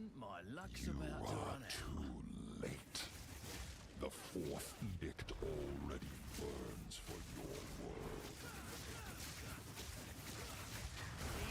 thinking my luck's You about to are run out. too late. The fourth edict already burns for your world.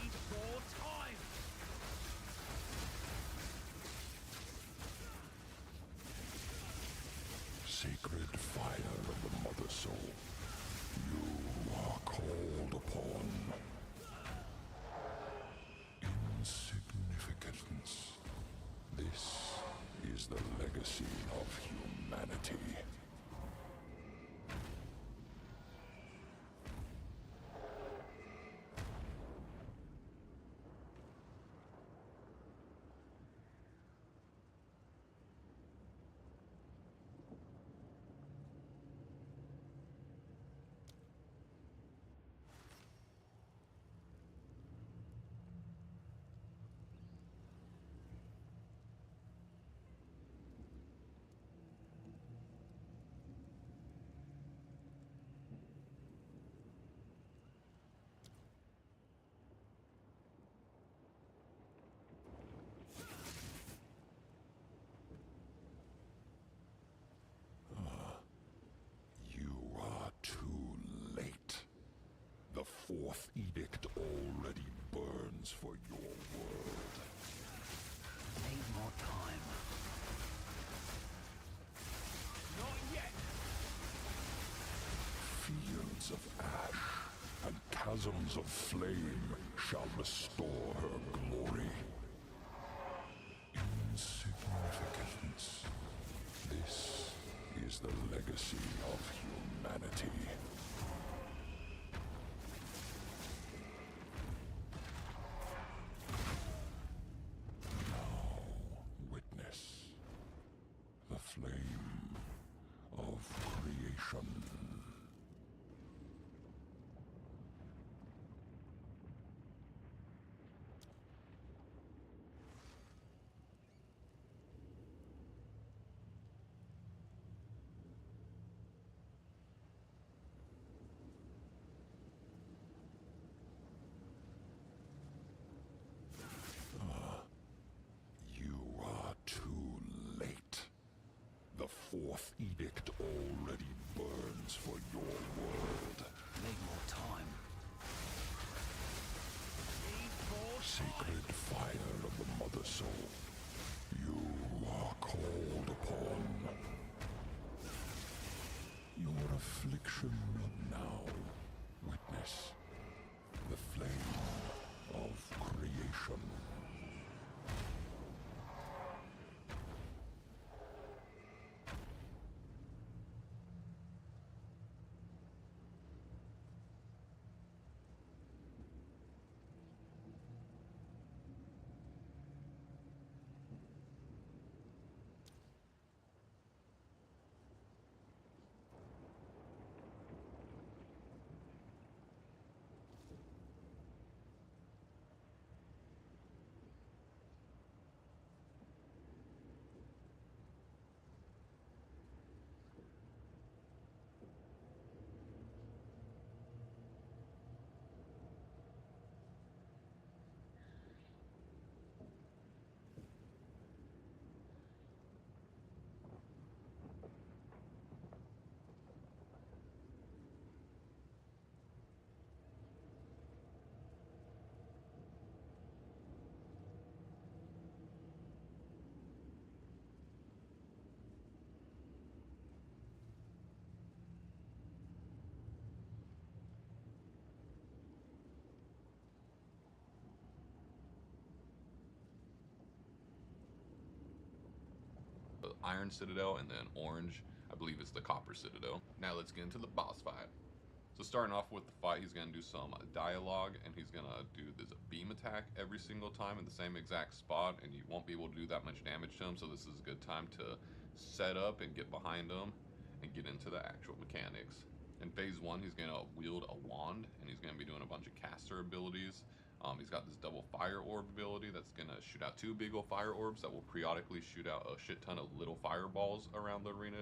Need more time! Sacred fire of the Mother Soul, you are called upon. Insignificance. This is the legacy of humanity. You are too late. The fourth edict already burns for your world. Need more time. Not yet! Fields of ash and chasms of flame shall restore her glory. Insignificance. This is the legacy of humanity. Now witness the flame of creation. You are too late. The fourth edict already burns for your world. Need more time. Need more Sacred fire of the Mother Soul, you are called upon. Your affliction now witness the flame of creation. The Iron Citadel, and then orange, I believe it's the Copper Citadel. Now let's get into the boss fight. So starting off with the fight, he's going to do some dialogue, and he's going to do this beam attack every single time in the same exact spot, and you won't be able to do that much damage to him, so this is a good time to set up and get behind him and get into the actual mechanics. In phase 1, he's going to wield a wand, and he's going to be doing a bunch of caster abilities. He's got this double fire orb ability that's going to shoot out 2 big ol' fire orbs that will periodically shoot out a shit ton of little fireballs around the arena.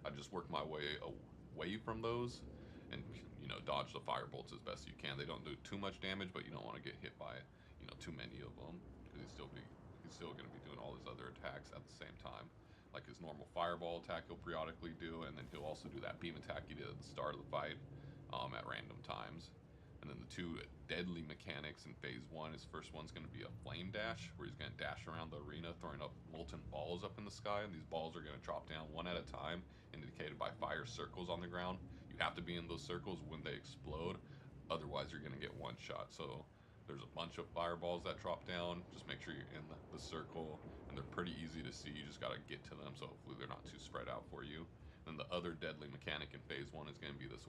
I just work my way away from those and, you know, dodge the fire bolts as best you can. They don't do too much damage, but you don't want to get hit by, you know, too many of them, because he's still going to be doing all his other attacks at the same time. Like his normal fireball attack he'll periodically do, and then he'll also do that beam attack he did at the start of the fight at random times. And then the two deadly mechanics in phase one, his first one's going to be a flame dash, where he's going to dash around the arena throwing up molten balls up in the sky, and these balls are going to drop down one at a time, indicated by fire circles on the ground. You have to be in those circles when they explode, otherwise you're going to get one shot. So there's a bunch of fireballs that drop down. Just make sure you're in the circle, and they're pretty easy to see. You just got to get to them, so hopefully they're not too spread out for you. Then the other deadly mechanic in phase one is going to be this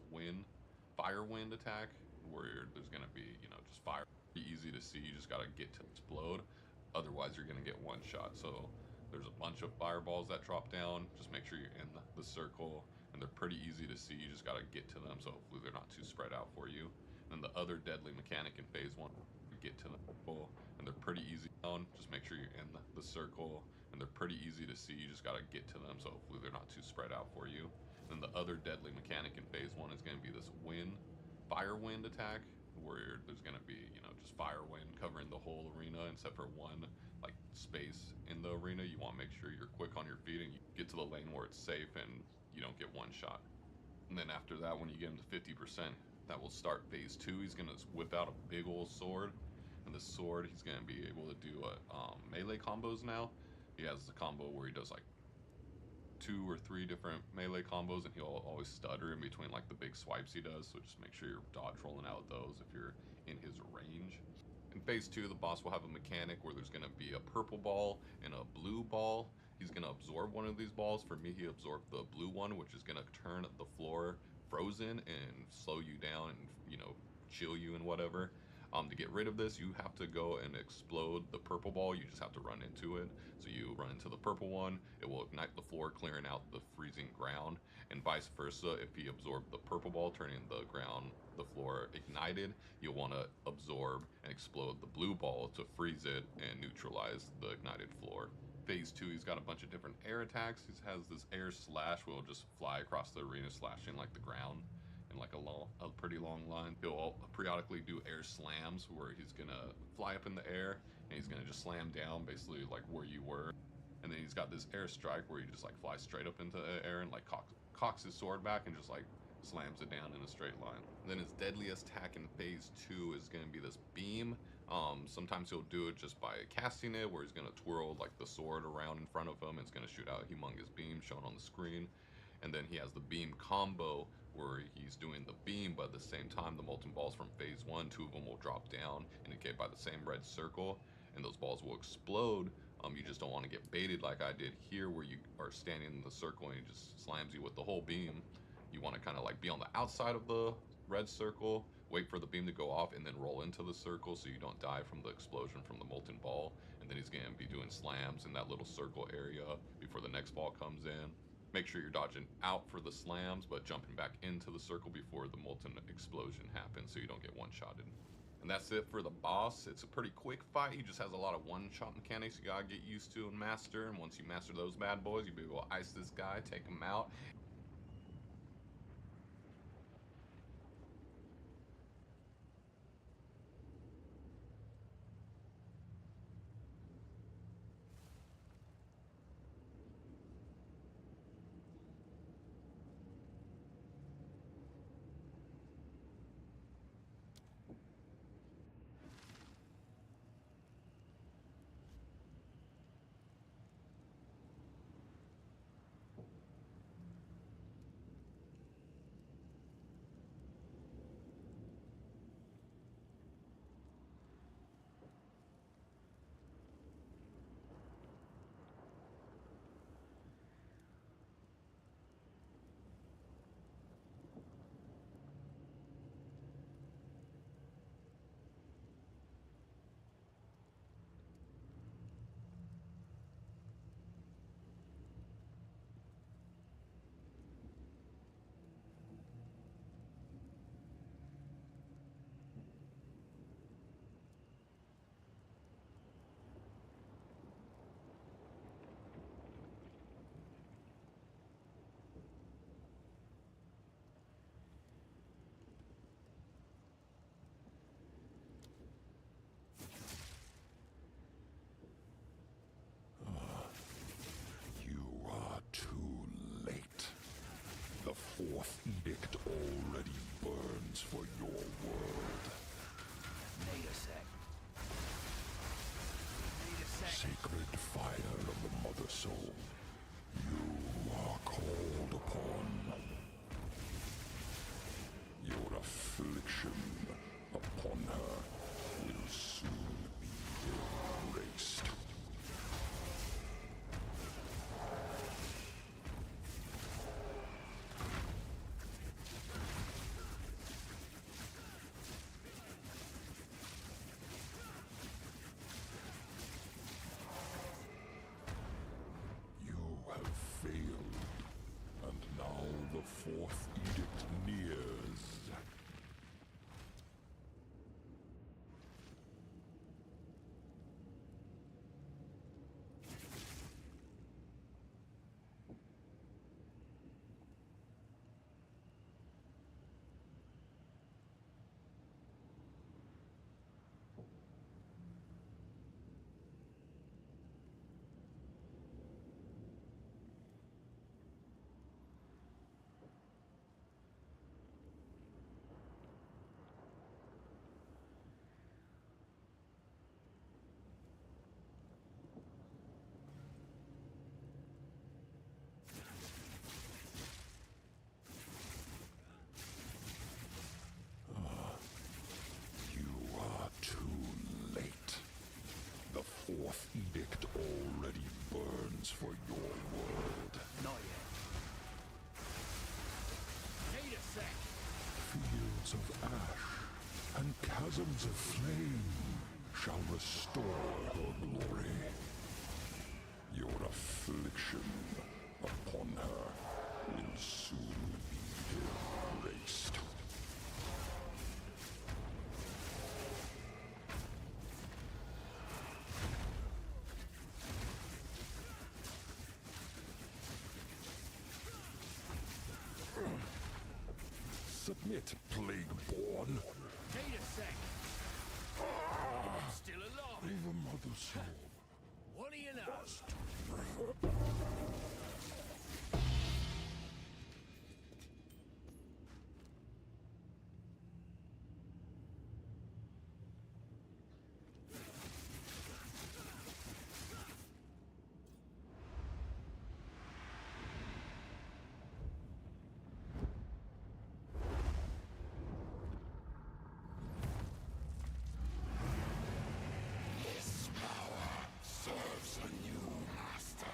fire wind attack, where there's going to be, just fire. Pretty easy to see. You just got to get to explode, otherwise you're going to get one shot. So there's a bunch of fireballs that drop down. Just make sure you're in the circle, and they're pretty easy to see. You just got to get to them, so hopefully they're not too spread out for you. And the other deadly mechanic in phase one, get to them, and they're pretty easy. Just make sure you're in the circle, and they're pretty easy to see. You just got to get to them, so hopefully they're not too spread out for you. And the other deadly mechanic in phase one is going to be this fire wind attack, where there's going to be, just fire wind covering the whole arena except for one like space in the arena. You want to make sure you're quick on your feet and you get to the lane where it's safe and you don't get one shot. And then after that, when you get him to 50%, that will start phase two. He's going to whip out a big old sword, and the sword, he's going to be able to do melee combos now. He has the combo where he does like 2 or 3 different melee combos, and he'll always stutter in between like the big swipes he does, so just make sure you're dodge rolling out with those if you're in his range. In phase 2, the boss will have a mechanic where there's going to be a purple ball and a blue ball. He's going to absorb one of these balls. For me, he absorbed the blue one, which is going to turn the floor frozen and slow you down and chill you and whatever. To get rid of this, you have to go and explode the purple ball. You just have to run into it. So you run into the purple one, it will ignite the floor, clearing out the freezing ground, and vice versa. If he absorbed the purple ball, turning the floor ignited, you'll want to absorb and explode the blue ball to freeze it and neutralize the ignited floor. Phase 2, he's got a bunch of different air attacks. He has this air slash where he'll just fly across the arena, slashing like the ground in like a pretty long line. He'll periodically do air slams where he's gonna fly up in the air and he's gonna just slam down basically like where you were. And then he's got this air strike where he just like flies straight up into the air and like cocks his sword back and just like slams it down in a straight line. And then his deadliest attack in phase 2 is gonna be this beam. Sometimes he'll do it just by casting it, where he's gonna twirl like the sword around in front of him. It's gonna shoot out a humongous beam shown on the screen. And then he has the beam combo, where he's doing the beam, but at the same time, the molten balls from phase 1, 2 of them will drop down, indicated by the same red circle, and those balls will explode. You just don't want to get baited like I did here, where you are standing in the circle and he just slams you with the whole beam. You want to kind of like be on the outside of the red circle, wait for the beam to go off, and then roll into the circle so you don't die from the explosion from the molten ball. And then he's going to be doing slams in that little circle area before the next ball comes in. Make sure you're dodging out for the slams, but jumping back into the circle before the molten explosion happens so you don't get one-shotted. And that's it for the boss. It's a pretty quick fight. He just has a lot of one-shot mechanics you gotta get used to and master. And once you master those bad boys, you'll be able to ice this guy, take him out. fourth edict already burns for your world. Need a sec. Need a sec. Sacred fire of the Mother Soul, you are called upon. Your affliction upon her will soon be erased. You have failed, and now the fourth edict nears. You are too late. The fourth edict already burns for your world. Not yet. Need a sec. Fields of ash and chasms of flame shall restore her glory. Your affliction upon her will soon be erased. Submit, plague-born. Need a sec. I'm still alive. The Mother Soul. What do you know? This power serves a new master.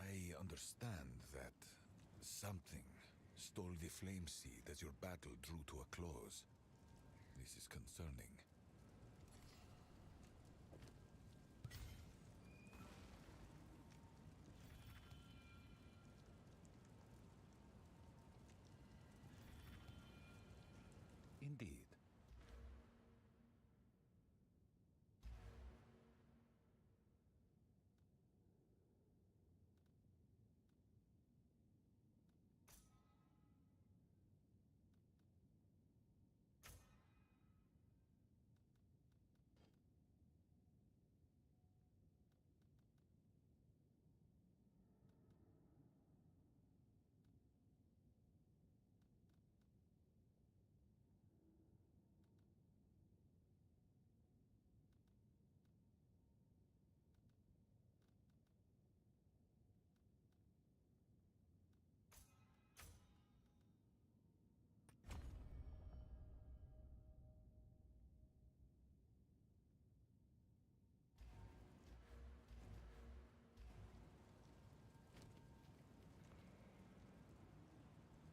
I understand that something stole the flame seed as your battle drew to a close. This is concerning. Indeed.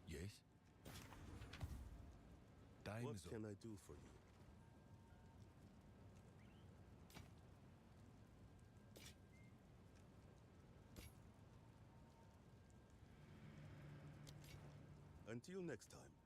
Yes? Time What is up. can I do for you? Until next time.